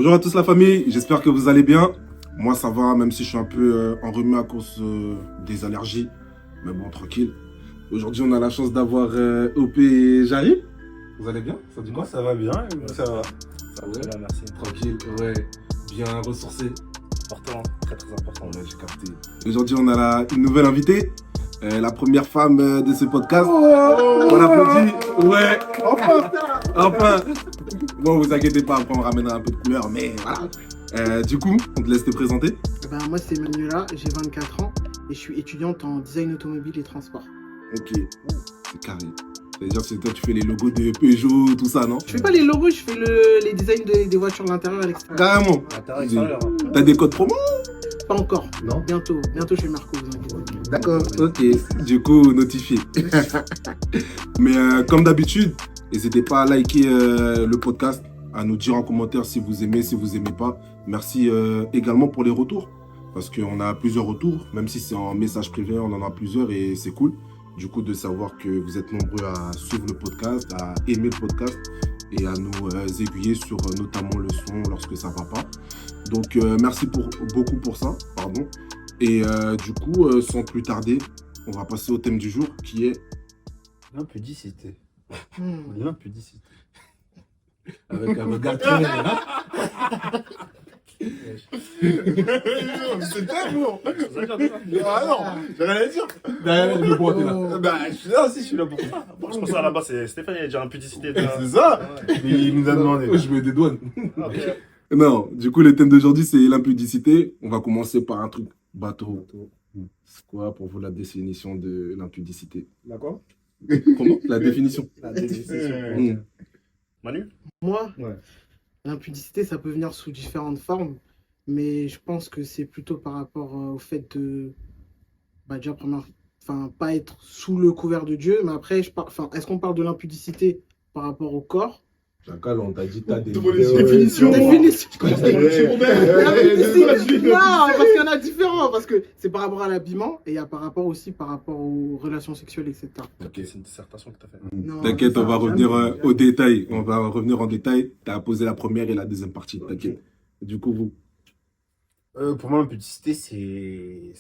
Bonjour à tous la famille, j'espère que vous allez bien. Moi ça va, même si je suis un peu enrhumé à cause des allergies. Mais bon, tranquille. Aujourd'hui on a la chance d'avoir OP et Jarry. Vous allez bien? Ça dit quoi? Moi ça va bien, ça va. Ça va, Bien, merci. tranquille, ouais, bien ressourcé. Important, très très important. Ouais, j'ai capté. Aujourd'hui on a une nouvelle invitée, la première femme de ce podcast. On applaudit. Ouais, enfin. Bon, vous inquiétez pas, après on ramènera un peu de couleur, mais voilà. Du coup, on te laisse te présenter. Moi c'est Manuela, j'ai 24 ans et je suis étudiante en design automobile et transport. Ok, c'est carré. C'est-à-dire que toi tu fais les logos de Peugeot, tout ça, non? Je fais pas les logos, je fais les designs des voitures de l'intérieur à l'extérieur. Carrément. L'intérieur, extérieur. T'as des codes promo? Pas encore. Non. Bientôt je fais Marco, vous inquiétez pas. D'accord, ok. Du coup, notifié. Mais comme d'habitude, n'hésitez pas à liker le podcast, à nous dire en commentaire si vous aimez, si vous aimez pas. Merci également pour les retours, parce qu'on a plusieurs retours, même si c'est en message privé, on en a plusieurs et c'est cool. Du coup, de savoir que vous êtes nombreux à suivre le podcast, à aimer le podcast et à nous aiguiller sur notamment le son lorsque ça va pas. Donc, merci beaucoup pour ça, pardon. Et du coup, sans plus tarder, on va passer au thème du jour qui est... L'impudicité. Hmm. L'impudicité. Avec un regard très là. C'était bon. Ah non, j'ai rien à dire. Derrière le bon, t'es là. Oh. Bah, je suis là aussi, je suis là pour ça. Je pense que à la base, c'est Stéphane, il a dit impudicité. C'est ça. Il nous a demandé. Je mets des douanes. Ok. Non, du coup, le thème d'aujourd'hui, c'est l'impudicité. On va commencer par un truc bateau. C'est quoi pour vous la définition de l'impudicité? D'accord. Comment? La définition. La définition. Mmh. Manu? Moi, Ouais. l'impudicité ça peut venir sous différentes formes, mais je pense que c'est plutôt par rapport au fait de, déjà pas être sous le couvert de Dieu, mais après, est-ce qu'on parle de l'impudicité par rapport au corps? Chacal, on t'a dit t'as des... Définition. Ouais. Non, parce qu'il y en a différents, parce que c'est par rapport à l'habillement et il y a par rapport aux relations sexuelles, etc. Ok. C'est une dissertation que tu as fait. Non, T'inquiète, ça, on va revenir jamais. au détail. On va revenir en détail. T'as posé la première et la deuxième partie. T'inquiète. Du coup, vous... Pour moi, l'impudicité, c'est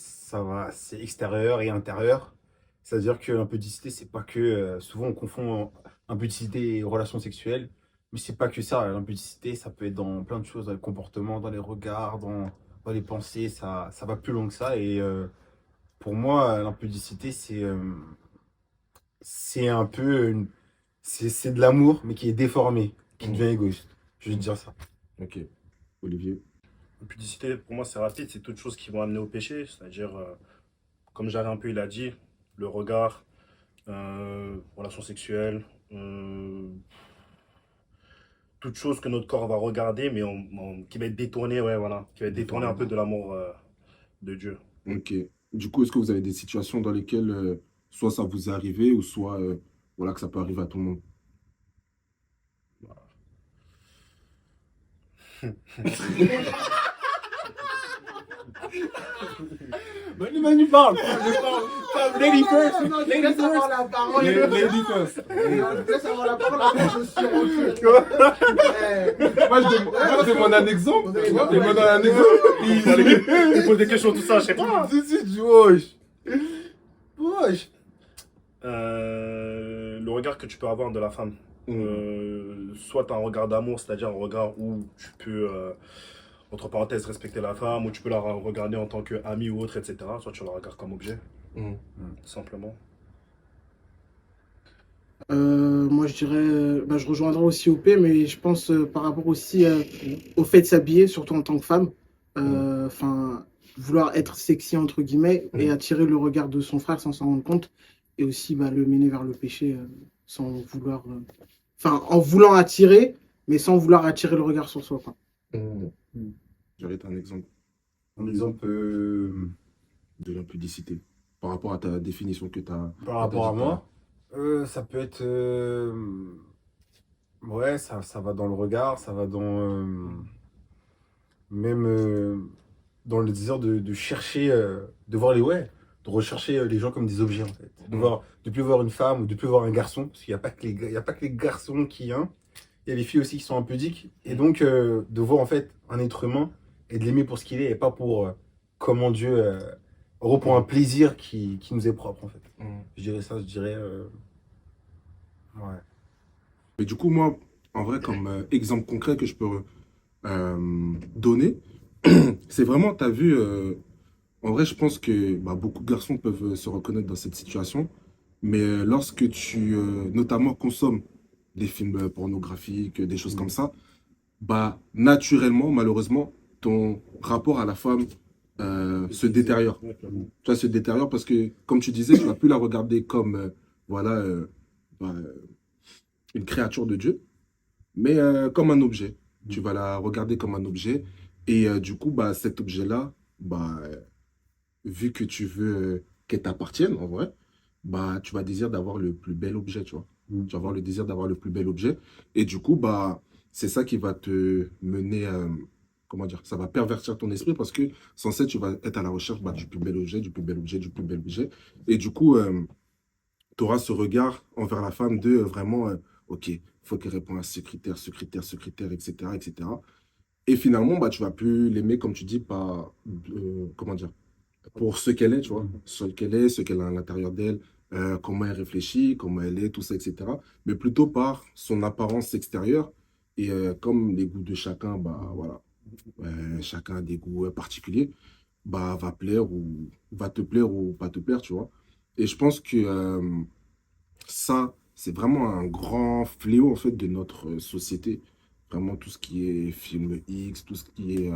extérieur et intérieur. C'est-à-dire que l'impudicité, c'est pas que. Souvent, on confond impudicité et relations sexuelles. Mais c'est pas que ça. L'impudicité, ça peut être dans plein de choses, dans les comportements, dans les regards, dans les pensées. Ça va plus loin que ça. Et pour moi, l'impudicité, c'est un peu. C'est de l'amour, mais qui est déformé, qui devient égoïste. Je vais te dire ça. Ok. Olivier. Impudicité, pour moi, c'est rapide. C'est toutes choses qui vont amener au péché. C'est-à-dire, comme Jarry un peu, il a dit, le regard, relations sexuelles, toute chose que notre corps va regarder, mais qui va être détourné, ouais, voilà. Qui va être détourné un peu de l'amour de Dieu. Ok. Du coup, est-ce que vous avez des situations dans lesquelles soit ça vous est arrivé ou soit voilà, que ça peut arriver à tout le monde? Manu parle. Lady first. Non, je laisse avoir la parole. Lady first. Je laisse avoir la parole, après je suis recul. Moi, je demande un exemple. Vous avez Tu vois, pas- je demande un exemple. Il pose des questions, tout ça, je sais pas. Wesh. Le regard que tu peux avoir de la femme. Soit un regard d'amour, c'est-à-dire un regard où tu peux, entre parenthèses, respecter la femme, ou tu peux la regarder en tant qu'amie ou autre, etc. Soit tu la regardes comme objet, simplement. Moi je dirais, je rejoindrai aussi OP, mais je pense par rapport aussi au fait de s'habiller, surtout en tant que femme, vouloir être sexy entre guillemets et attirer le regard de son frère sans s'en rendre compte, et aussi le mener vers le péché sans vouloir, en voulant attirer, mais sans vouloir attirer le regard sur soi, quoi. J'aurais un exemple Un exemple de l'impudicité par rapport à ta définition que tu as. par rapport à moi, ça peut être. Ouais, ça va dans le regard, ça va dans. Même dans le désir de chercher, de voir de rechercher les gens comme des objets en fait. De plus voir une femme ou de plus voir un garçon, parce qu'il n'y a pas que les garçons qui, hein, il y a les filles aussi qui sont impudiques. Et donc, de voir en fait un être humain et de l'aimer pour ce qu'il est et pas pour comment Dieu, en gros, pour un plaisir qui nous est propre en fait. Je dirais ça, je dirais. Ouais. Mais du coup, moi, en vrai, comme exemple concret que je peux donner, c'est vraiment, tu as vu, en vrai, je pense que bah, beaucoup de garçons peuvent se reconnaître dans cette situation, mais lorsque tu, notamment, consommes des films pornographiques, des choses comme ça, bah, naturellement, malheureusement, ton rapport à la femme se détériore. Ouais, clairement. Tu vois, se détériore parce que, comme tu disais, tu vas plus la regarder comme, voilà, bah, une créature de Dieu, mais comme un objet. Tu vas la regarder comme un objet. Et du coup, bah, cet objet-là, bah, vu que tu veux qu'elle t'appartienne, en vrai, bah, tu vas désirer d'avoir le plus bel objet, tu vois. Tu vas avoir le désir d'avoir le plus bel objet. Et du coup, bah, c'est ça qui va te mener, comment dire, ça va pervertir ton esprit parce que sans cesse, tu vas être à la recherche bah, du plus bel objet, du plus bel objet, du plus bel objet. Et du coup, tu auras ce regard envers la femme de vraiment, OK, il faut qu'elle réponde à ce critère, ce critère, ce critère, etc., etc. Et finalement, bah, tu vas plus l'aimer, comme tu dis, pas, comment dire, pour ce qu'elle est, tu vois, ce qu'elle est, ce qu'elle a à l'intérieur d'elle, comment elle réfléchit, comment elle est, tout ça, etc. Mais plutôt par son apparence extérieure. Et comme les goûts de chacun, bah, voilà, chacun a des goûts particuliers, bah, va te plaire ou pas te plaire, tu vois. Et je pense que ça, c'est vraiment un grand fléau en fait de notre société. Vraiment tout ce qui est film X, tout ce qui est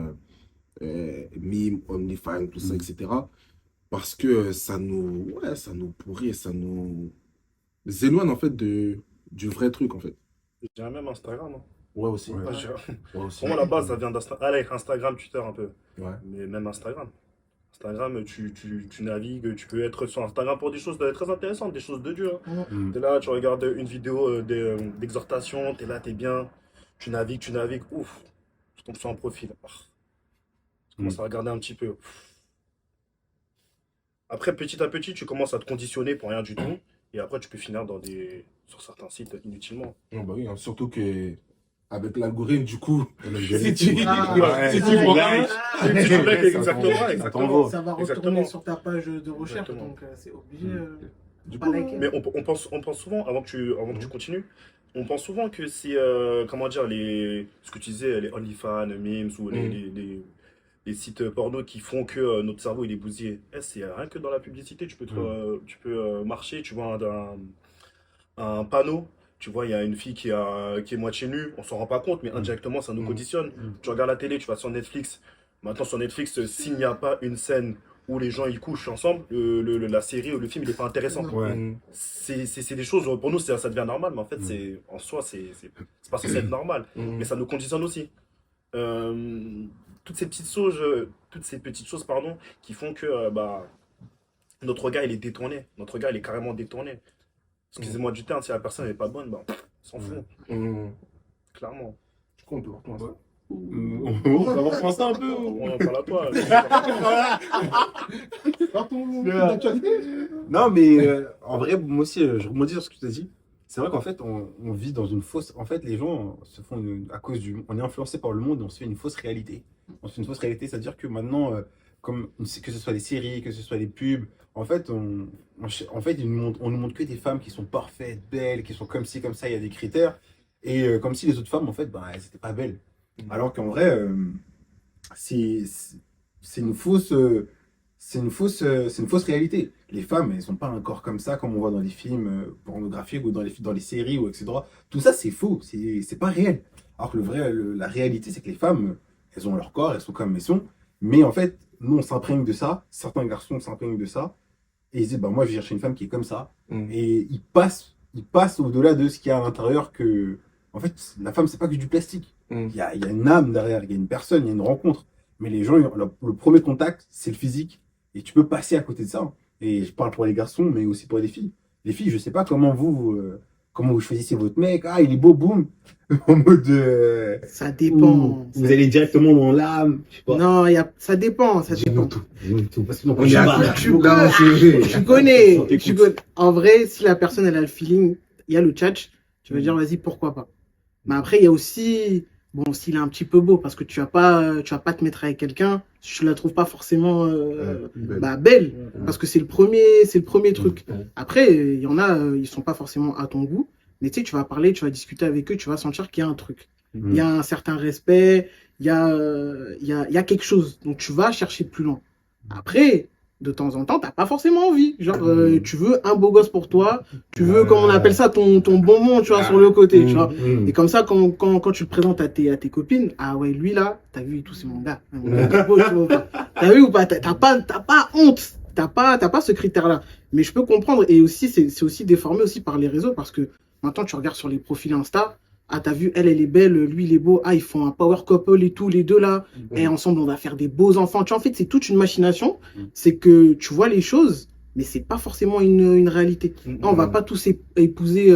mime, OnlyFans, tout ça, etc. Parce que ça nous pourrit, ça nous éloigne en fait du vrai truc en fait. Je dirais même Instagram. Hein. Ouais aussi. Ouais. Ah, je- Ouais aussi. Pour moi, la base, ça vient d'Instagram. Allez, Instagram, Twitter un peu. Ouais. Mais même Instagram. Instagram, tu navigues, tu peux être sur Instagram pour des choses très intéressantes, des choses de Dieu. Hein. Mm. T'es là, tu regardes une vidéo d'exhortation, t'es là, t'es bien, tu navigues, ouf, tu tombes sur un profil. Ah, tu commences à regarder un petit peu. Après, petit à petit, tu commences à te conditionner pour rien du tout, et après, tu peux finir sur certains sites inutilement. Non, bah oui, hein, surtout que avec l'algorithme, du coup, Si tu- Ouais, si tu ouais, prends ouais. un- Exactement, exactement. Ça va retourner Exactement. sur ta page de recherche, Exactement. donc c'est obligé. du Pas coup, liker. Mais on pense souvent, avant que tu continues, on pense souvent que c'est, comment dire, ce que tu disais, les OnlyFans, Memes ou les sites porno qui font que notre cerveau il est bousillé. C'est rien que dans la publicité, tu peux marcher, tu vois un panneau, tu vois, il y a une fille qui est moitié nue, on s'en rend pas compte, mais indirectement ça nous conditionne. Tu regardes la télé, tu vas sur Netflix. Maintenant sur Netflix, s'il n'y a pas une scène où les gens ils couchent ensemble, la série ou le film il est pas intéressant. Ouais. C'est des choses, pour nous ça devient normal, mais en fait en soi c'est pas censé être normal. Mais ça nous conditionne aussi. Euh, toutes ces petites choses pardon, qui font que bah, notre regard il est détourné. Notre regard il est carrément détourné. Excusez-moi du terme, si la personne n'est pas bonne, bah, on s'en fout, clairement. du coup, on peut reprendre ça. On va reprendre ça un peu. On en parle à toi. Non, mais en vrai, moi aussi, je rebondis sur ce que tu as dit. C'est vrai qu'en fait, on vit dans une fausse. En fait, les gens se font à cause du. On est influencé par le monde et on se fait une fausse réalité. On se fait une fausse réalité, c'est-à-dire que maintenant, que ce soit les séries, que ce soit les pubs, en fait, en fait, on nous montre que des femmes qui sont parfaites, belles, qui sont comme ci, comme ça, il y a des critères. Et comme si les autres femmes, en fait, bah, elles n'étaient pas belles. Alors qu'en vrai, c'est c'est une fausse. C'est une fausse réalité. Les femmes, elles sont pas un corps comme ça, comme on voit dans les films pornographiques ou dans les séries, ou etc. Tout ça, c'est faux, c'est pas réel. Alors que la réalité, c'est que les femmes, elles ont leur corps, elles sont comme elles sont. Mais en fait, nous, on s'imprègne de ça. Certains garçons s'imprègnent de ça. Et ils disent, bah, moi, je vais chercher une femme qui est comme ça. Et ils passent au-delà de ce qu'il y a à l'intérieur que. En fait, la femme, c'est pas que du plastique. Il y a une âme derrière, il y a une personne, il y a une rencontre. Mais les gens, le premier contact, c'est le physique. Et tu peux passer à côté de ça. Et je parle pour les garçons, mais aussi pour les filles. Les filles, je sais pas comment vous choisissez votre mec. Ah, il est beau, boum. En mode. Ça dépend. Vous allez directement dans l'âme. Je sais pas. Non, ça dépend, ça dépend. Parce que donc, Tu connais, tu connais. En vrai, si la personne elle a le feeling, il y a le tchatch, tu vas dire vas-y, pourquoi pas. Mais après, il y a aussi, bon, s'il est un petit peu beau, parce que tu vas pas te mettre avec quelqu'un, si tu la trouves pas forcément belle, parce que c'est le premier truc. Après, il y en a, ils sont pas forcément à ton goût, mais tu sais, tu vas parler, tu vas discuter avec eux, tu vas sentir qu'il y a un truc. Il y a un certain respect, il y a quelque chose. Donc, tu vas chercher plus loin. Après, de temps en temps, t'as pas forcément envie. Genre, tu veux un beau gosse pour toi, tu veux, comme on appelle ça, ton bonbon, tu vois, sur le côté, tu vois. Et comme ça, quand tu le présentes à tes copines, ah ouais, lui là, t'as vu et tout, c'est mon gars. T'as vu ou pas? T'as pas honte. T'as pas ce critère-là. Mais je peux comprendre. Et aussi, c'est aussi déformé aussi par les réseaux parce que maintenant, tu regardes sur les profils Insta. Ah, t'as vu, elle est belle, lui, il est beau. Ah, ils font un power couple et tout, les deux là. Et ensemble, on va faire des beaux enfants. Tu vois, en fait, c'est toute une machination. C'est que tu vois les choses, mais c'est pas forcément une réalité. Ah, on va pas tous épouser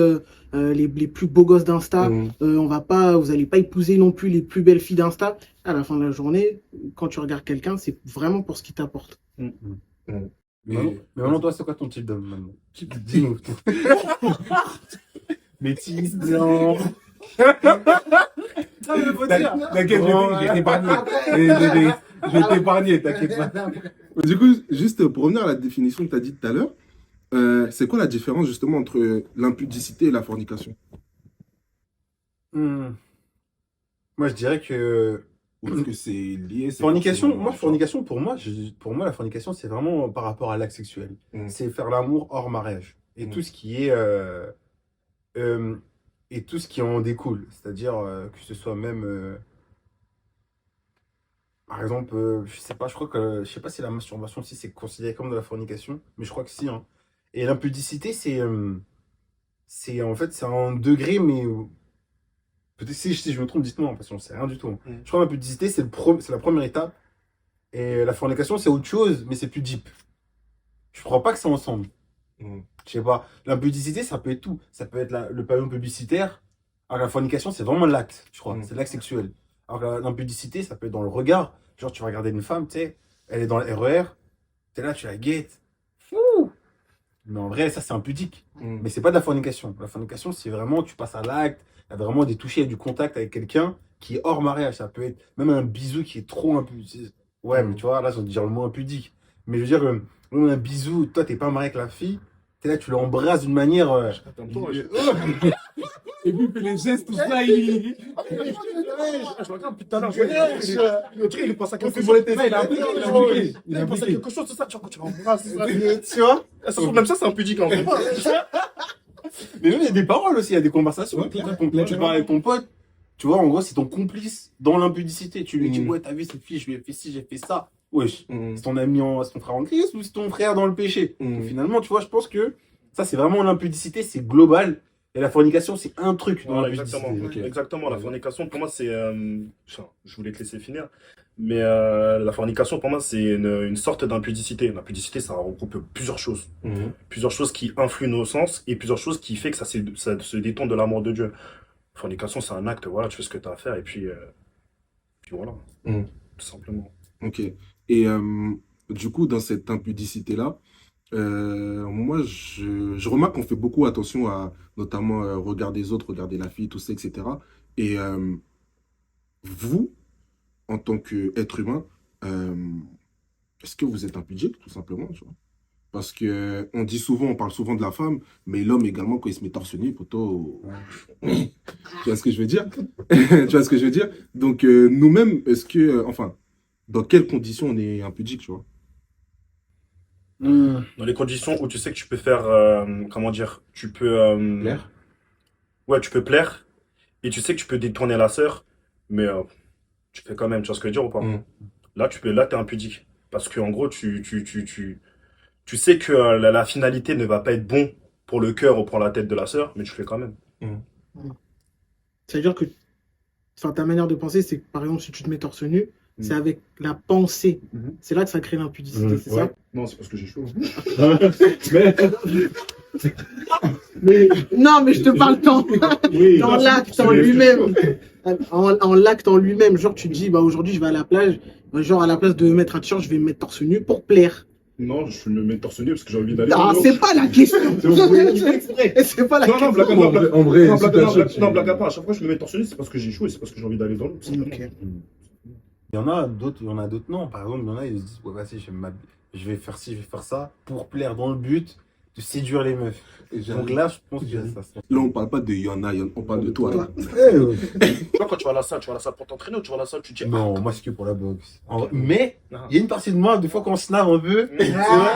les plus beaux gosses d'Insta. Vous allez pas épouser non plus les plus belles filles d'Insta. À la fin de la journée, quand tu regardes quelqu'un, c'est vraiment pour ce qu'il t'apporte. Mais maintenant, toi, c'est quoi ton type d'homme maintenant? Dis-nous. Métis, blanc. T'inquiète, je vais t'épargner. Je vais t'épargner, t'inquiète pas. Du coup, juste pour revenir à la définition que tu as dit tout à l'heure, c'est quoi la différence justement entre l'impudicité et la fornication? Moi, je dirais que Parce que c'est lié. fornication, pour moi, la fornication, c'est vraiment par rapport à l'acte sexuel. C'est faire l'amour hors mariage. Et tout ce qui est et tout ce qui en découle. C'est-à-dire que ce soit même par exemple, je sais pas si la masturbation aussi c'est considéré comme de la fornication, mais je crois que si, hein. Et l'impudicité, c'est en fait c'est un degré, mais peut-être si je me trompe, dites-moi, parce qu'on sait rien du tout. Je crois que l'impudicité, c'est la première étape. Et la fornication, c'est autre chose, mais c'est plus deep. Je crois pas que c'est ensemble. Je sais pas. L'impudicité, ça peut être tout. Ça peut être le panneau publicitaire. Alors la fornication, c'est vraiment l'acte, je crois. C'est l'acte sexuel. Alors l'impudicité, ça peut être dans le regard. Genre, tu vas regarder une femme, tu sais, elle est dans le RER, tu es là, tu la guettes. Fou! Mais en vrai, ça, c'est impudique. Mais c'est pas de la fornication. La fornication, c'est vraiment, tu passes à l'acte, il y a vraiment des touchés, du contact avec quelqu'un qui est hors mariage. Ça peut être même un bisou qui est trop impudique. Ouais, mais tu vois, là, je veux dire le mot impudique. Mais je veux dire, même un bisou, toi, t'es pas marié avec la fille, t'es là, tu l'embrasses d'une manière. Et puis, il fait les gestes, tout ça, il. Je regarde depuis tout à l'heure. Il pense à quelque chose. Il pense à quelque chose, tout ça. Tu vois, quand tu l'embrasses, tu vois. Ça se trouve, même ça, c'est impudique en vrai. Mais même, il y a des paroles aussi, il y a des conversations. Tu parles avec ton pote, tu vois, en gros, c'est ton complice dans l'impudicité. Tu lui dis, ouais, t'as vu cette fille, je lui ai fait ci, j'ai fait ça. Wesh, c'est ton ami, c'est ton frère en Christ ou c'est ton frère dans le péché? Donc, finalement, tu vois, je pense que ça, c'est vraiment l'impudicité, c'est global. Et la fornication, c'est un truc dans l'impudicité. Exactement. La fornication, pour moi, c'est. Je voulais te laisser finir. Mais la fornication, pour moi, c'est une sorte d'impudicité. L'impudicité, ça regroupe plusieurs choses. Plusieurs choses qui influent nos sens et plusieurs choses qui fait que ça se détourne de l'amour de Dieu. Fornication, c'est un acte, voilà, tu fais ce que tu as à faire et puis voilà, tout simplement. Ok. Et du coup, dans cette impudicité-là, moi, je remarque qu'on fait beaucoup attention à, notamment, regarder les autres, regarder la fille, tout ça, etc. Et vous, en tant qu'être humain, est-ce que vous êtes impudique, tout simplement, tu vois? Parce que on parle souvent de la femme, mais l'homme également, quand il se met torse nu, plutôt. Tu vois ce que je veux dire? Tu vois ce que je veux dire? Donc, nous-mêmes, est-ce que, enfin, dans quelles conditions on est impudique, tu vois? Dans les conditions où tu sais que tu peux faire, comment dire, tu peux. Plaire? Ouais, tu peux plaire et tu sais que tu peux détourner la sœur, mais tu fais quand même, tu vois ce que je veux dire ou pas? Là, t'es impudique. Parce que, en gros, tu sais que la finalité ne va pas être bon pour le cœur ou pour la tête de la sœur, mais tu fais quand même. C'est-à-dire que ta manière de penser, c'est que par exemple, si tu te mets torse nu, c'est avec la pensée. C'est là que ça crée l'impudicité, c'est ça? Non, c'est parce que j'ai chaud. Non, mais je te parle dans l'acte en lui-même. En l'acte en lui-même. Genre, tu te dis, bah, aujourd'hui, je vais à la plage. Genre, à la place de mettre un t-shirt, je vais me mettre torse nu pour plaire. Non, je me mets torse nu parce que j'ai envie d'aller Non, dans l'eau. c'est pas la question. C'est pas la Non, question. blague à part, En vrai, non, blague super chaud, non, blague à part, à chaque fois que je me mets torse nu, c'est parce que j'ai chaud et c'est parce que j'ai envie d'aller dans l'eau. tout simplement. Ok. Il y en a d'autres, non. Par exemple, il y en a, ils se disent, ouais, vas-y, je vais faire ci, je vais faire ça pour plaire dans le but de séduire les meufs. Donc là, je pense que ça se Là, on parle pas de Yana, on parle de toi. Là. Tu vois, quand tu vas à la salle pour t'entraîner ou tu vas à la salle, tu te dis. Non, moi, c'est que pour la boxe. Mais, Ah. il y a une partie de moi, des fois, quand on snap un peu, c'est vrai.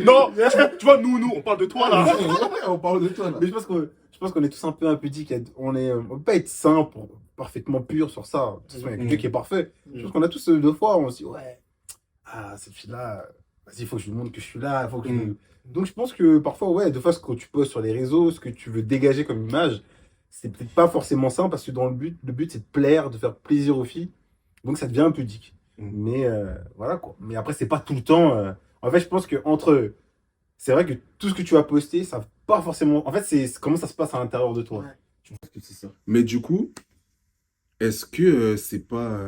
Non, tu vois, nous, on parle de toi là. On parle de toi là. Mais je pense qu'on est tous un peu impudiques. On peut pas être sain, parfaitement pur sur ça. De toute façon, il y a quelqu'un qui est parfait. Je pense qu'on a tous deux fois, on se dit, ouais, cette fille-là, vas-y, il faut que je lui montre que je suis là. Faut que Donc je pense que parfois, ouais, des fois, ce que tu postes sur les réseaux, ce que tu veux dégager comme image, c'est peut-être pas forcément sain parce que le but, c'est de plaire, de faire plaisir aux filles. Donc ça devient impudique. Mais voilà quoi. Mais après, c'est pas tout le temps. En fait, je pense que c'est vrai que tout ce que tu vas poster, ça va pas forcément. En fait, c'est comment ça se passe à l'intérieur de toi. Ouais. Je pense que c'est ça. Mais du coup, est-ce que c'est pas.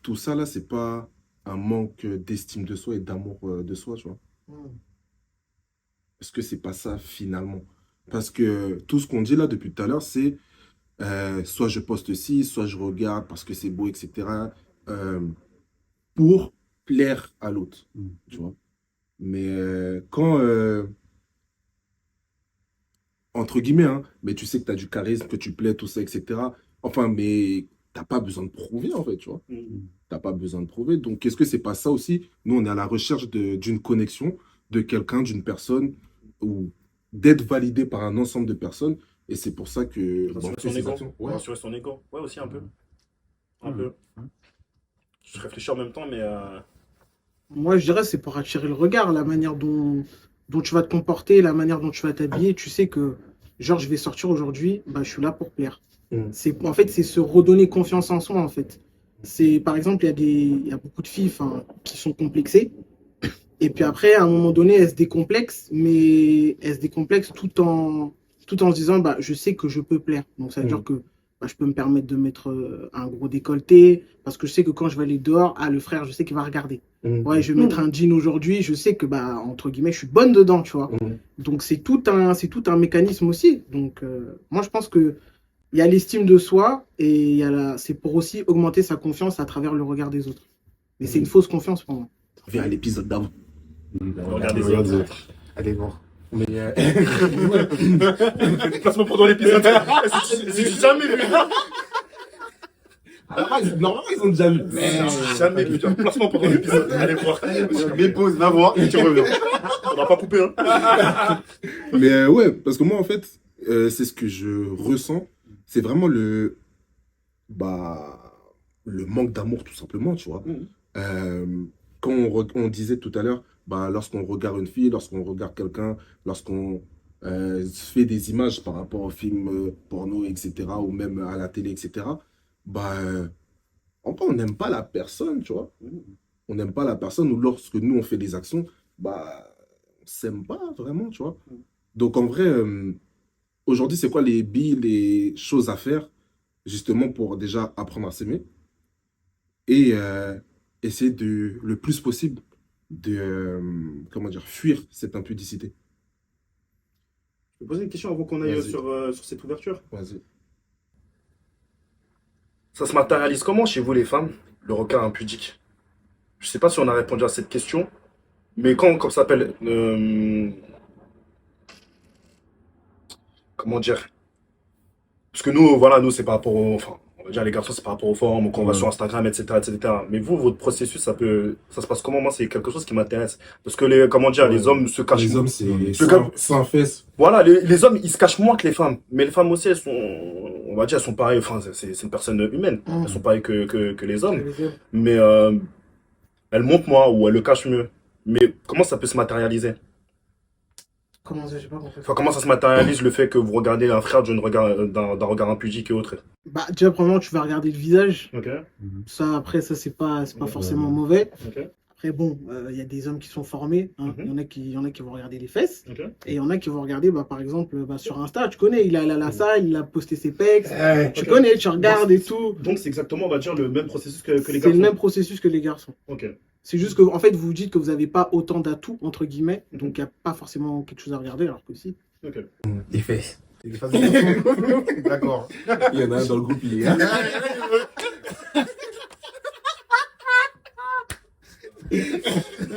Tout ça là, c'est pas un manque d'estime de soi et d'amour de soi, tu vois? Est-ce que c'est pas ça finalement? Parce que tout ce qu'on dit là depuis tout à l'heure, c'est soit je poste ci, soit je regarde parce que c'est beau, etc. Pour plaire à l'autre, tu vois. Mais quand, entre guillemets, hein, mais tu sais que tu as du charisme, que tu plais, tout ça, etc. Enfin, mais t'as pas besoin de prouver, en fait, tu vois. T'as pas besoin de prouver. Donc, est-ce que c'est pas ça aussi? Nous, on est à la recherche d'une connexion, de quelqu'un, d'une personne, ou d'être validé par un ensemble de personnes. Et c'est pour ça que... Rassurer on fait son ces ego. actions. Ouais. Rassurer son ego. Ouais, aussi un peu. Un Mhm. peu. Je réfléchis en même temps, mais. Moi, je dirais c'est pour attirer le regard, la manière dont tu vas te comporter, la manière dont tu vas t'habiller. Tu sais que, genre, je vais sortir aujourd'hui, bah, je suis là pour plaire. En fait, c'est se redonner confiance en soi, en fait. Par exemple, il y a beaucoup de filles, enfin, qui sont complexées. Et puis après, à un moment donné, elles se décomplexent, mais elles se décomplexent tout en se disant, bah, je sais que je peux plaire. Donc, ça veut dire que bah, je peux me permettre de mettre un gros décolleté, parce que je sais que quand je vais aller dehors, le frère, je sais qu'il va regarder. Ouais, je vais mettre un jean aujourd'hui, je sais que, bah, entre guillemets, je suis bonne dedans, tu vois. Donc, c'est tout un mécanisme aussi. Donc, moi, je pense que il y a l'estime de soi et c'est pour aussi augmenter sa confiance à travers le regard des autres. Mais c'est une fausse confiance pour moi. Viens à l'épisode d'avant. Regarde les autres. Allez voir. Mais Placement pendant l'épisode. J'ai jamais vu. normalement, ils ont déjà vu. J'ai jamais vu. Placement pendant l'épisode. Allez voir. Mais pause, va voir et tu reviens. On n'a pas coupé, hein. Mais ouais, parce que moi, en fait, c'est ce que je ressens. C'est vraiment le manque d'amour, tout simplement, tu vois. Quand on disait tout à l'heure, bah, lorsqu'on regarde une fille, lorsqu'on regarde quelqu'un, lorsqu'on fait des images par rapport aux films porno, etc., ou même à la télé, etc., bah, on n'aime pas la personne, tu vois. On n'aime pas la personne, ou lorsque nous, on fait des actions, bah, on s'aime pas vraiment, tu vois. Donc, en vrai, aujourd'hui, c'est quoi les choses à faire, justement, pour déjà apprendre à s'aimer et essayer le plus possible de, comment dire, fuir cette impudicité. Je vais poser une question avant qu'on aille Vas-y. sur cette ouverture. Vas-y. Ça se matérialise comment chez vous, les femmes, le regard impudique? Je sais pas si on a répondu à cette question, mais quand ça s'appelle. Comment dire? Parce que nous, voilà, nous, c'est par rapport aux. Enfin, on va dire les garçons, c'est par rapport aux formes, quand on va sur Instagram, etc., etc. Mais vous, votre processus, ça se passe comment? Moi, c'est quelque chose qui m'intéresse. Parce que comment dire, les hommes se cachent. Les hommes, c'est Ce gars- sans fesses. Voilà, les hommes, ils se cachent moins que les femmes. Mais les femmes aussi, elles sont, on va dire, elles sont pareilles. Enfin, c'est une personne humaine. Elles sont pareilles que les hommes. Mais elles montent moins ou elles le cachent mieux. Mais comment ça peut se matérialiser? Comment ça, j'ai pas compris. Enfin, comment ça se matérialise le fait que vous regardez un frère d'un regard impudique et autre? Bah, déjà, premièrement, tu vas regarder le visage. Ok, Ça, après, ça, c'est pas forcément mauvais. ok. Après, bon, il y a des hommes qui sont formés. Hein. Mhm. Il y en a qui vont regarder les fesses. Ok. Et il y en a qui vont regarder, par exemple, sur Insta. Tu connais, il a la salle, il a posté ses pecs. Tu Ok. connais, tu regardes et tout. Donc, c'est exactement, on va dire, le même processus que les C'est le garçons. même processus que les garçons. Ok. C'est juste que, en fait, vous dites que vous n'avez pas autant d'atouts, entre guillemets. Mhm. Donc, il n'y a pas forcément quelque chose à regarder, alors que si. Ok. Des fesses. Des fesses de D'accord. Il y en a un dans le groupe, il est.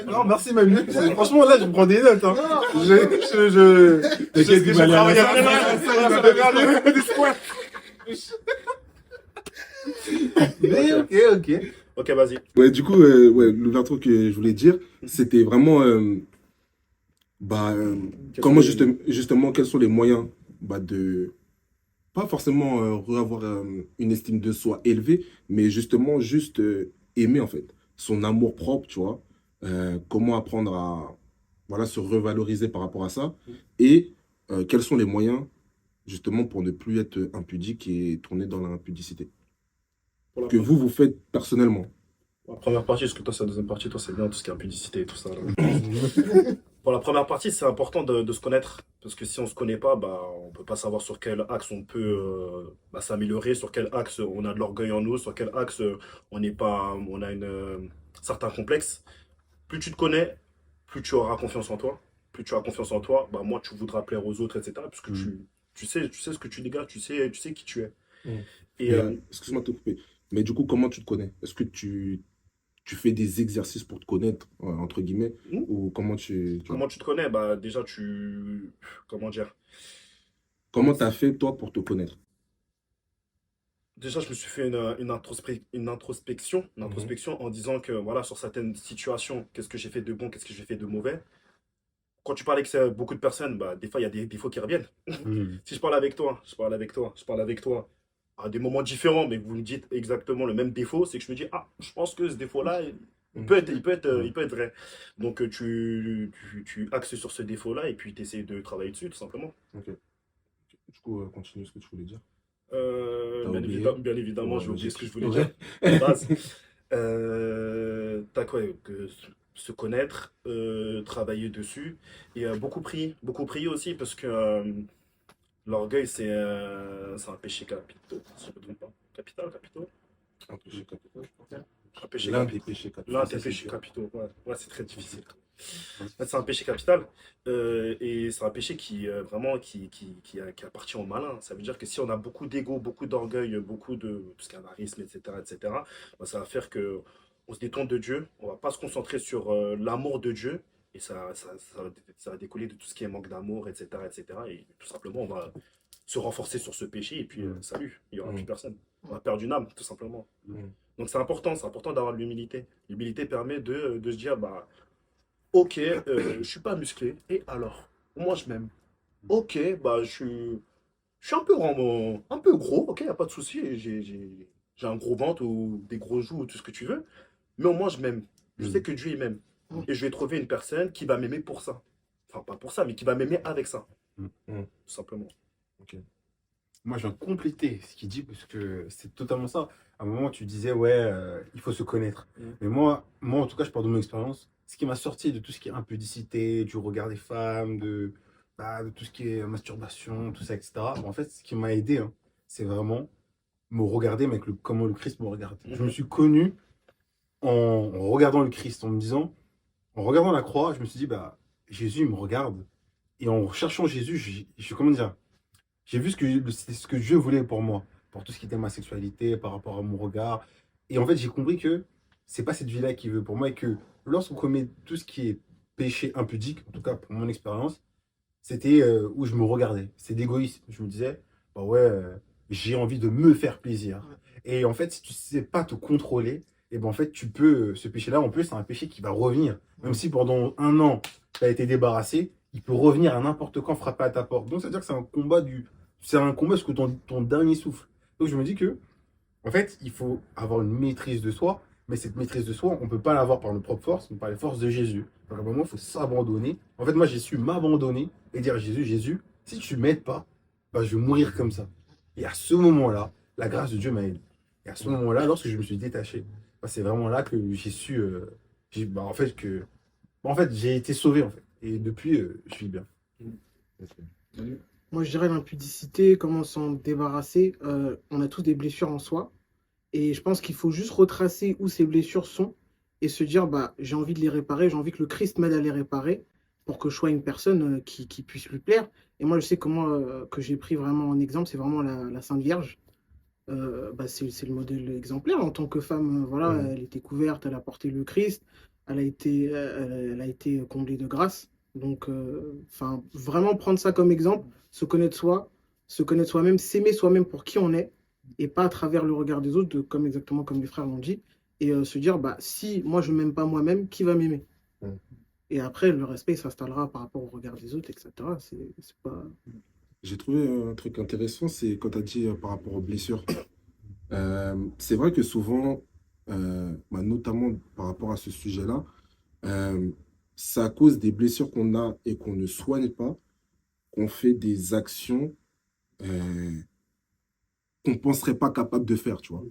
Non, merci Manu. Franchement, là, je prends des notes. Hein. Je sais ce que je travaille à des squats. Mais ok. Ok, vas-y. Ouais, du coup, l'ouverture que je voulais dire, c'était vraiment comment justement, quels sont les moyens de pas forcément avoir une estime de soi élevée, mais justement juste aimer en fait son amour propre, tu vois. Comment apprendre à voilà, se revaloriser par rapport à ça et quels sont les moyens justement pour ne plus être impudique et tourner dans l'impudicité Pour la, que vous faites personnellement. pour la première partie, parce que toi, c'est la deuxième partie, toi, c'est bien tout ce qui est impudicité et tout ça. Là. Pour la première partie, c'est important de se connaître. Parce que si on ne se connaît pas, on ne peut pas savoir sur quel axe on peut s'améliorer, sur quel axe on a de l'orgueil en nous, sur quel axe on a certain complexe. Plus tu te connais, plus tu auras confiance en toi. Plus tu as confiance en toi, moi, tu voudras plaire aux autres, etc. Parce que tu sais ce que tu dégages, tu sais qui tu es. Et Excuse-moi de te couper. Mais du coup, comment tu te connais? Est-ce que tu fais des exercices pour te connaître, entre guillemets, ou comment tu vois? comment tu te connais? Déjà, comment dire? Comment tu as fait, toi, pour te connaître? Déjà, je me suis fait une introspection en disant que voilà, sur certaines situations, qu'est-ce que j'ai fait de bon, qu'est-ce que j'ai fait de mauvais. Quand tu parles avec beaucoup de personnes, des fois, il y a des défauts qui reviennent. Si je parle avec toi, à des moments différents, mais que vous me dites exactement le même défaut, c'est que je me dis, ah, je pense que ce défaut-là, il peut être vrai. Donc, tu axes sur ce défaut-là et puis tu essaies de travailler dessus, tout simplement. Ok. Du coup, continue ce que tu voulais dire. Bien oublié? bien évidemment, Ouais, j'ai oublié vas-y. ce que je voulais Ouais. dire. De base. T'as quoi se connaître, travailler dessus et beaucoup prier aussi parce que l'orgueil c'est un péché capital, si je ne me trompe pas. Capitaux? Un péché capital. Un péché L'un capital. des péchés capitaux. L'un Ça, des c'est péchés dur. capitaux, ouais, c'est très difficile. En fait, c'est un péché capital et c'est un péché qui vraiment qui appartient au malin. Ça veut dire que si on a beaucoup d'ego, beaucoup d'orgueil, beaucoup de tout ce qui est avarisme, etc., ça va faire que on se détourne de Dieu. On va pas se concentrer sur l'amour de Dieu et ça va découler de tout ce qui est manque d'amour, etc., etc. Et tout simplement, on va se renforcer sur ce péché et puis salut, il y aura plus personne. On va perdre une âme, tout simplement. Donc c'est important d'avoir de l'humilité. L'humilité permet de se dire, ok, je suis pas musclé. Et alors? Moi, je m'aime. Ok, je suis un peu gros. Ok, y a pas de souci. J'ai un gros ventre ou des gros joues ou tout ce que tu veux. Mais au moins, je m'aime. Je sais que Dieu, il m'aime. Et je vais trouver une personne qui va m'aimer pour ça. Enfin, pas pour ça, mais qui va m'aimer avec ça. Tout simplement. Moi, je viens de compléter ce qu'il dit parce que c'est totalement ça. À un moment, tu disais, il faut se connaître. Mais moi, en tout cas, je parle de mon expérience. Ce qui m'a sorti de tout ce qui est impudicité, du regard des femmes, de tout ce qui est masturbation, tout ça, etc. En fait, ce qui m'a aidé, hein, c'est vraiment me regarder, mais comment le Christ me regarde. Je me suis connu en regardant le Christ, en me disant, en regardant la croix, je me suis dit, Jésus, il me regarde. Et en cherchant Jésus, comment dire, j'ai vu ce que Dieu voulait pour moi, pour tout ce qui était ma sexualité, par rapport à mon regard. Et en fait, j'ai compris que c'est pas cette vie-là qu'il veut pour moi et que lorsqu'on commet tout ce qui est péché impudique, en tout cas pour mon expérience, c'était où je me regardais. C'est d'égoïsme. Je me disais, j'ai envie de me faire plaisir. Et en fait, si tu sais pas te contrôler, et en fait, tu peux, ce péché-là, en plus, c'est un péché qui va revenir. Même si pendant 1 an, tu as été débarrassé, il peut revenir à n'importe quand frapper à ta porte. Donc, ça veut dire que c'est un combat jusqu'au ton dernier souffle. Donc, je me dis que, en fait, il faut avoir une maîtrise de soi, mais cette maîtrise de soi, on ne peut pas l'avoir par nos propres forces, mais par les forces de Jésus. Donc, à un moment, il faut s'abandonner. En fait, moi, j'ai su m'abandonner et dire à Jésus, si tu ne m'aides pas, je vais mourir comme ça. Et à ce moment-là, la grâce de Dieu m'a aidé. Et à ce moment-là, lorsque je me suis détaché, c'est vraiment là que j'ai su J'ai dit, bah, en fait, j'ai été sauvé, en fait. Et depuis, je vis bien. Moi, je dirais l'impudicité, comment s'en débarrasser. On a tous des blessures en soi. Et je pense qu'il faut juste retracer où ces blessures sont et se dire, bah, j'ai envie de les réparer, j'ai envie que le Christ m'aide à les réparer pour que je sois une personne qui puisse lui plaire. Et moi, je sais comment que j'ai pris vraiment en exemple, c'est vraiment la Sainte Vierge. Bah, c'est le modèle exemplaire. En tant que femme, voilà, Mhm. elle était couverte, elle a porté le Christ, elle a été comblée de grâce. Donc, enfin, vraiment prendre ça comme exemple, se connaître soi-même, s'aimer soi-même pour qui on est, et pas à travers le regard des autres, comme exactement comme les frères l'ont dit, et se dire, bah, si moi je m'aime pas moi-même, qui va m'aimer? Mhm. Et après, le respect s'installera par rapport au regard des autres, etc. C'est pas... J'ai trouvé un truc intéressant, c'est quand tu as dit par rapport aux blessures. C'est vrai que souvent, bah, notamment par rapport à ce sujet-là, euh, c'est à cause des blessures qu'on a et qu'on ne soigne pas qu'on fait des actions euh, qu'on ne penserait pas capable de faire, tu vois.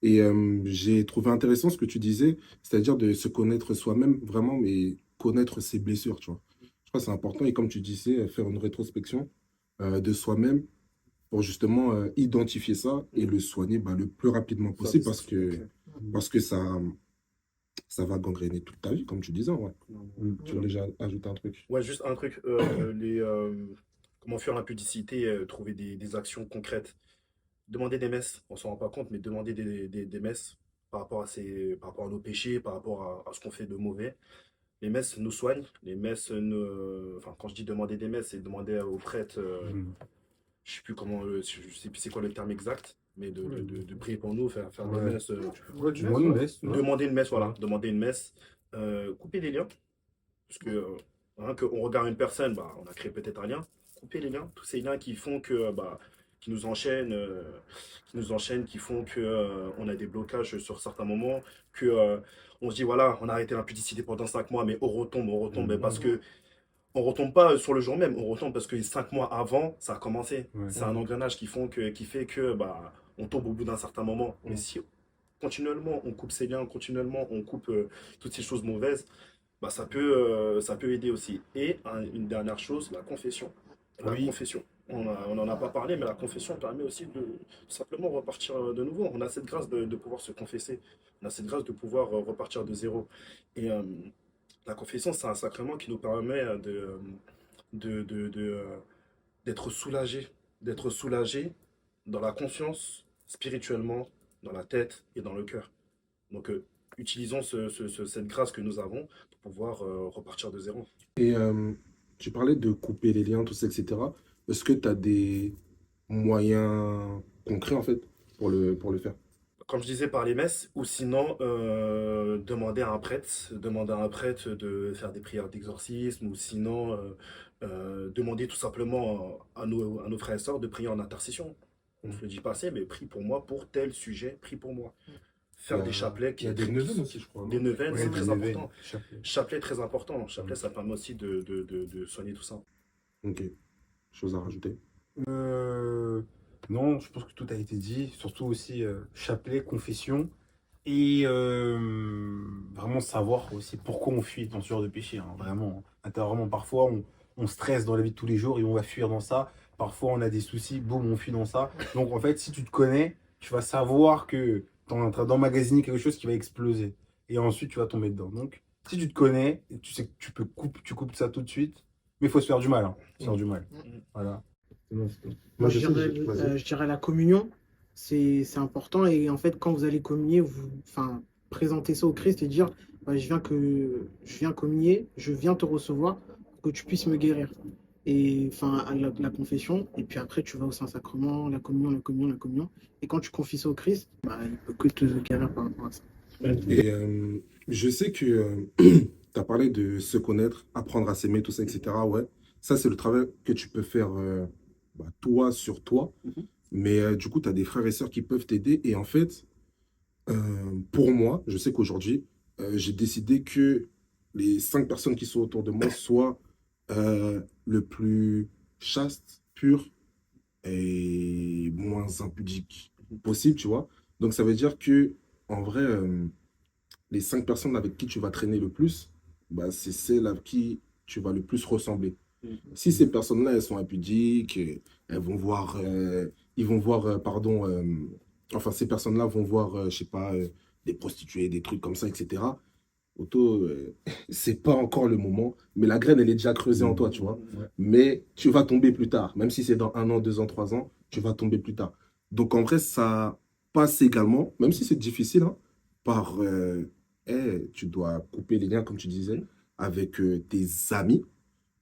Et j'ai trouvé intéressant ce que tu disais, c'est-à-dire de se connaître soi-même vraiment, mais connaître ses blessures, tu vois. Je crois que c'est important et comme tu disais, faire une rétrospection de soi-même pour justement identifier ça et le soigner bah, le plus rapidement Faire possible des actions concrètes. parce que ça va gangréner toute ta vie, comme tu disais. Ouais. Tu veux déjà ajouter un truc? Ouais, juste un truc. Comment fuir l'impudicité, trouver des actions concrètes. Demander des messes, on s'en rend pas compte, mais demander des messes par rapport à nos péchés, par rapport à ce qu'on fait de mauvais. Les messes nous soignent. Les messes, enfin, quand je dis demander des messes, c'est demander aux prêtres, Mhm. je sais plus comment, je sais plus c'est quoi le terme exact, mais Ouais, de prier pour nous, faire des ouais. messes, Ouais, du moins, nous laisse, tu vois. demander une messe, Ouais. voilà, demander une messe, couper les liens, parce que hein, qu'on regarde une personne, bah, on a créé peut-être un lien, couper les liens, tous ces liens qui font que, bah, qui nous enchaînent, qui font que on a des blocages sur certains moments, que on se dit voilà, on a arrêté l'impudicité pendant 5 mois, mais on retombe, mais parce Mhm. que on retombe pas sur le jour même, on retombe parce que 5 mois avant, ça a commencé. Ouais. C'est un engrenage qui fait que bah, on tombe au bout d'un certain moment. Mais si continuellement on coupe ces liens, continuellement on coupe toutes ces choses mauvaises, bah, ça peut aider aussi. Et une dernière chose, la confession. La Oui. confession. On n'en a pas parlé, mais la confession permet aussi de simplement repartir de nouveau. On a cette grâce de pouvoir se confesser. On a cette grâce de pouvoir repartir de zéro. Et la confession, c'est un sacrement qui nous permet d'être soulagé. D'être soulagé dans la conscience, spirituellement, dans la tête et dans le cœur. Donc, utilisons cette grâce que nous avons pour pouvoir repartir de zéro. Et tu parlais de couper les liens, tout ça, etc. Est-ce que tu as des moyens concrets, en fait, pour le faire? Comme je disais, par les messes, ou sinon, demander à un prêtre de faire des prières d'exorcisme, ou sinon, demander tout simplement à nos frères et sœurs de prier en intercession. On ne se le dit pas assez, mais prie pour moi, pour tel sujet, prie pour moi. Il y Faire des chapelets, il y a des neuvaines aussi, je crois, des non? neuvaines, Ouais, c'est des très neuvaines, important. chapelet. Chapelet, très important. Chapelet, ça permet aussi de soigner tout ça. Ok, chose à rajouter. Euh, non, je pense que tout a été dit, surtout aussi chapelet, confession, et vraiment savoir aussi pourquoi on fuit dans ce genre de péché, hein, vraiment. Intérieurement, parfois, on stresse dans la vie de tous les jours et on va fuir dans ça. Parfois, on a des soucis, boum, on fuit dans ça. Donc, en fait, si tu te connais, tu vas savoir que tu es en train d'emmagasiner quelque chose qui va exploser. Et ensuite, tu vas tomber dedans. Donc, si tu te connais, et tu sais que tu coupes ça tout de suite, mais il faut se faire du mal, hein. Se faire du mal. Voilà. Moi, Moi, je sais que j'ai... Vas-y. je dirais la communion, c'est important. Et en fait, quand vous allez communier, vous, enfin, présenter ça au Christ et dire, bah, je viens communier, je viens te recevoir pour que tu puisses me guérir. Et enfin, à la confession, et puis après, tu vas au Saint-Sacrement, la communion, la communion, la communion. Et quand tu confies ça au Christ, bah, il peut que te guérir par rapport à ça. Et je sais que tu as parlé de se connaître, apprendre à s'aimer, tout ça, etc. Ouais, ça, c'est le travail que tu peux faire bah, toi sur toi. Mais du coup, tu as des frères et sœurs qui peuvent t'aider. Et en fait, pour moi, je sais qu'aujourd'hui, j'ai décidé que les 5 personnes qui sont autour de moi soient le plus chaste, pur et moins impudique possible, tu vois. Donc, ça veut dire que, en vrai, les 5 personnes avec qui tu vas traîner le plus, bah, c'est celles à qui tu vas le plus ressembler. Si ces personnes-là, elles sont impudiques, elles vont voir, ils vont voir, enfin, ces personnes-là vont voir, je sais pas, des prostituées, des trucs comme ça, etc. Auto, c'est pas encore le moment, mais la graine, elle est déjà creusée en toi, tu vois. Mais tu vas tomber plus tard, même si c'est dans 1 an, 2 ans, 3 ans, tu vas tomber plus tard. Donc, en vrai, ça passe également, même si c'est difficile, hein, par, tu dois couper les liens, comme tu disais, avec tes amis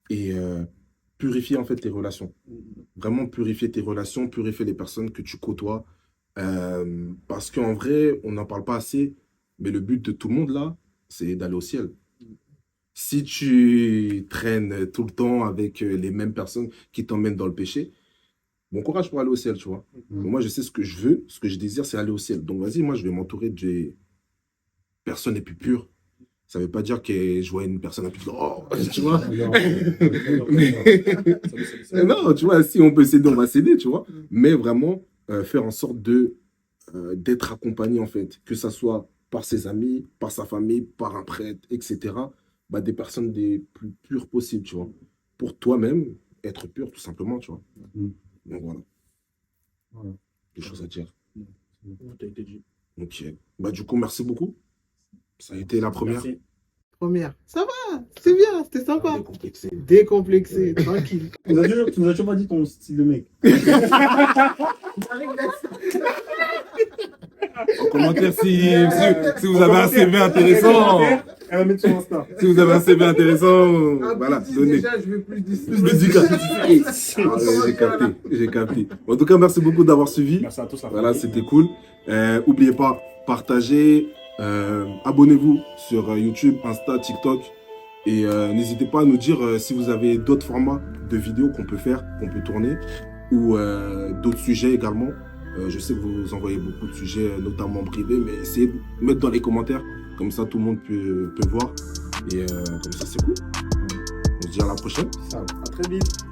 et purifier, en fait, tes relations. Vraiment purifier tes relations, purifier les personnes que tu côtoies. Parce qu'en vrai, on n'en parle pas assez, mais le but de tout le monde, là, c'est d'aller au ciel. Si tu traînes tout le temps avec les mêmes personnes qui t'emmènent dans le péché, bon courage pour aller au ciel, tu vois. Moi, je sais ce que je veux, ce que je désire, c'est aller au ciel. Donc, vas-y, moi, je vais m'entourer des personnes les plus pures. Ça ne veut pas dire que je vois une personne un peu... Oh, tu vois. Non, tu vois, si on peut céder, on va céder, tu vois. Mais vraiment, faire en sorte d'être accompagné, en fait. Que ça soit par ses amis, par sa famille, par un prêtre, etc. Bah, des personnes des plus pures possibles, tu vois. Pour toi-même, être pur, tout simplement, tu vois. Donc voilà. Des choses à dire. Tout a été dit. Ok. Bah, du coup, merci beaucoup. Ça a été la première. Merci. Première. Ça va, c'est bien, c'était sympa. Décomplexé. Décomplexé, tranquille. Tu nous as toujours pas dit ton style de mec. En commentaire, si vous avez un CV intéressant. Elle va mettre sur Insta. Si vous avez un CV intéressant, voilà, donnez. Déjà, je veux plus Plus de j'ai capté. En tout cas, merci beaucoup d'avoir suivi. Merci à tous. Voilà, c'était cool. N'oubliez pas, partagez, abonnez-vous sur YouTube, Insta, TikTok. Et n'hésitez pas à nous dire si vous avez d'autres formats de vidéos qu'on peut faire, qu'on peut tourner, ou d'autres sujets également. Je sais que vous envoyez beaucoup de sujets, notamment privés, mais essayez de mettre dans les commentaires. Comme ça, tout le monde peut voir. Et comme ça, c'est cool. On se dit à la prochaine. Ça. À très vite.